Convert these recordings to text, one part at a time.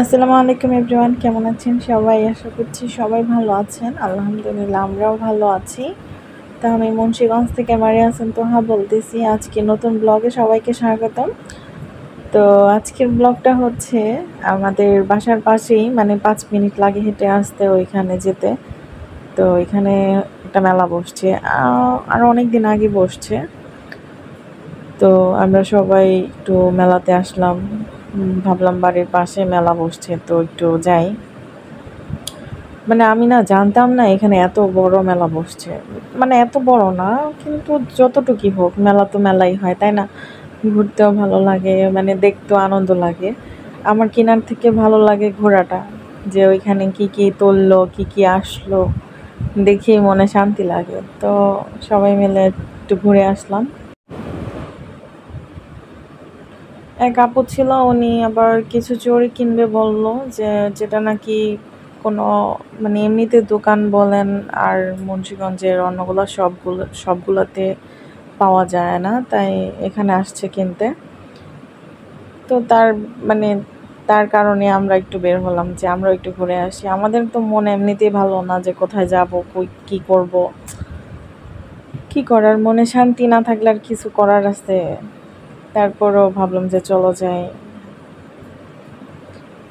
আসসালামু আলাইকুম এভরিওয়ান, কেমন আছেন সবাই? আশা করছি সবাই ভালো আছেন। আলহামদুলিল্লাহ আমরাও ভালো আছি। তো আমি মুন্সিগঞ্জ থেকে মারিয়া তোহা বলতেছি। আজকে নতুন ব্লগে সবাইকে স্বাগতম। তো আজকের ব্লগটা হচ্ছে আমাদের বাসার পাশেই, মানে 5 মিনিট লাগে হেঁটে আসতে ওইখানে যেতে। তো এখানে একটা মেলা বসছে, আরও অনেক দিন আগে বসছে। তো আমরা সবাই একটু মেলাতে আসলাম। ভাবলাম বাড়ির পাশে মেলা বসছে তো একটু যাই। মানে আমি না জানতাম না এখানে এত বড় মেলা বসছে। মানে এত বড় না, কিন্তু যতটুকুই হোক মেলা তো মেলাই হয়, তাই না? ঘুরতেও ভালো লাগে, মানে দেখতেও আনন্দ লাগে। আমার কেনার থেকে ভালো লাগে ঘোরাটা, যে ওইখানে কি কি তুললো, কি কি আসলো, দেখেই মনে শান্তি লাগে। তো সবাই মিলে একটু ঘুরে আসলাম। এক আপু ছিল, উনি আবার কিছু চড়ি কিনবে বললো, যে যেটা নাকি কোনো, মানে এমনিতে দোকান বলেন আর মুন্সিগঞ্জের অন্যগুলো সবগুলোতে পাওয়া যায় না, তাই এখানে আসছে কিনতে। তো মানে তার কারণে আমরা একটু বের হলাম, যে আমরা একটু ঘুরে আসি। আমাদের তো মনে এমনিতেই ভালো না, যে কোথায় যাব, কই কী করব, কি করার, মনে শান্তি না থাকলে আর কিছু করার আছে? তারপরও ভাবলাম যে চলো যাই।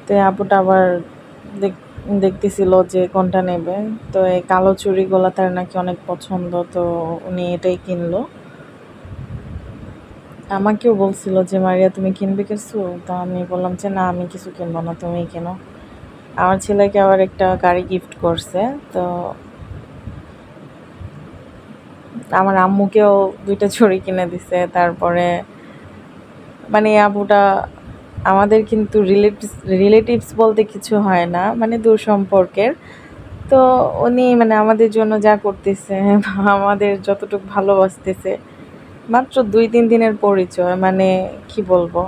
তো আপুটা আবার দেখতেছিল যে কোনটা নেবে। তো এই কালো চুড়িগুলো তার নাকি অনেক পছন্দ, তো উনি এটাই কিনলো। আমাকেও বলছিল যে মারিয়া তুমি কিনবে কিছু, তো আমি বললাম যে না, আমি কিছু কিনবো না, তুমিই কেনো। আমার ছেলেকে আবার একটা গাড়ি গিফট করছে। তো আমার আম্মুকেও 2টা চুড়ি কিনে দিছে। তারপরে মানে আপুটা, আমাদের কিন্তু রিলেটিভস বলতে কিছু হয় না, মানে দূর সম্পর্কের। তো উনি মানে আমাদের জন্য যা করতেছে, আমাদের যতটুকু ভালোবাসতেছে, মাত্র 2-3 দিনের পরিচয়, মানে কি বলবো,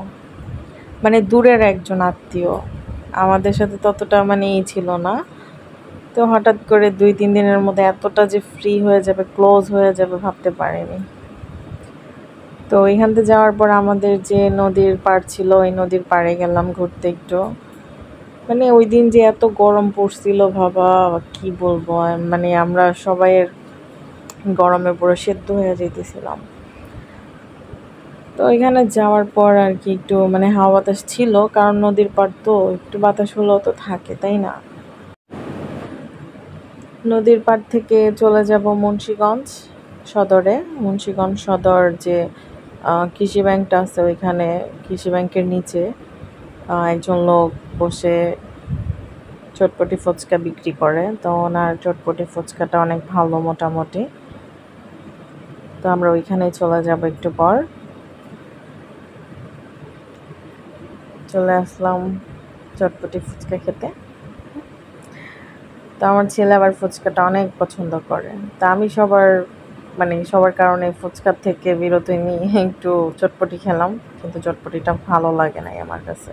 মানে দূরের একজন আত্মীয়, আমাদের সাথে ততটা মানে ছিল না। তো হঠাৎ করে 2-3 দিনের মধ্যে এতটা যে ফ্রি হয়ে যাবে, ক্লোজ হয়ে যাবে, ভাবতে পারিনি। তো এখান থেকে যাওয়ার পর আমাদের যে নদীর পাড় ছিল, ওই নদীর পাড়ে গেলাম ঘুরতে একটু। মানে ওই দিন যে এত গরম পড়ছিল, বাবা কি বলবো, মানে আমরা সবাইয়ের গরমে পুরো সেদ্ধ হয়ে যেতেছিলাম। তো এখানে যাওয়ার পর আর কি একটু মানে হাওয়া বাতাস ছিল, কারণ নদীর পাড় তো একটু বাতাস হলেও তো থাকে, তাই না? নদীর পাড় থেকে চলে যাব মুন্সিগঞ্জ সদরে। মুন্সিগঞ্জ সদর যে কৃষি ব্যাংকটা আছে, ওইখানে কৃষি ব্যাংকের নিচে একজন লোক বসে চটপটি ফুচকা বিক্রি করে। তো ওনার চটপটি ফুচকাটা অনেক ভালো মোটামুটি। তো আমরা ওইখানেই চলে যাব একটু পর। চলে আসলাম চটপটি ফুচকা খেতে। তো আমার ছেলে আবার ফুচকাটা অনেক পছন্দ করে। তা আমি সবার কারণে ফুচকার থেকে বিরতি নিয়ে একটু চটপটি খেলাম, কিন্তু চটপটিটা ভালো লাগে নাই আমার কাছে।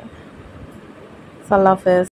আল্লাহ হাফেজ।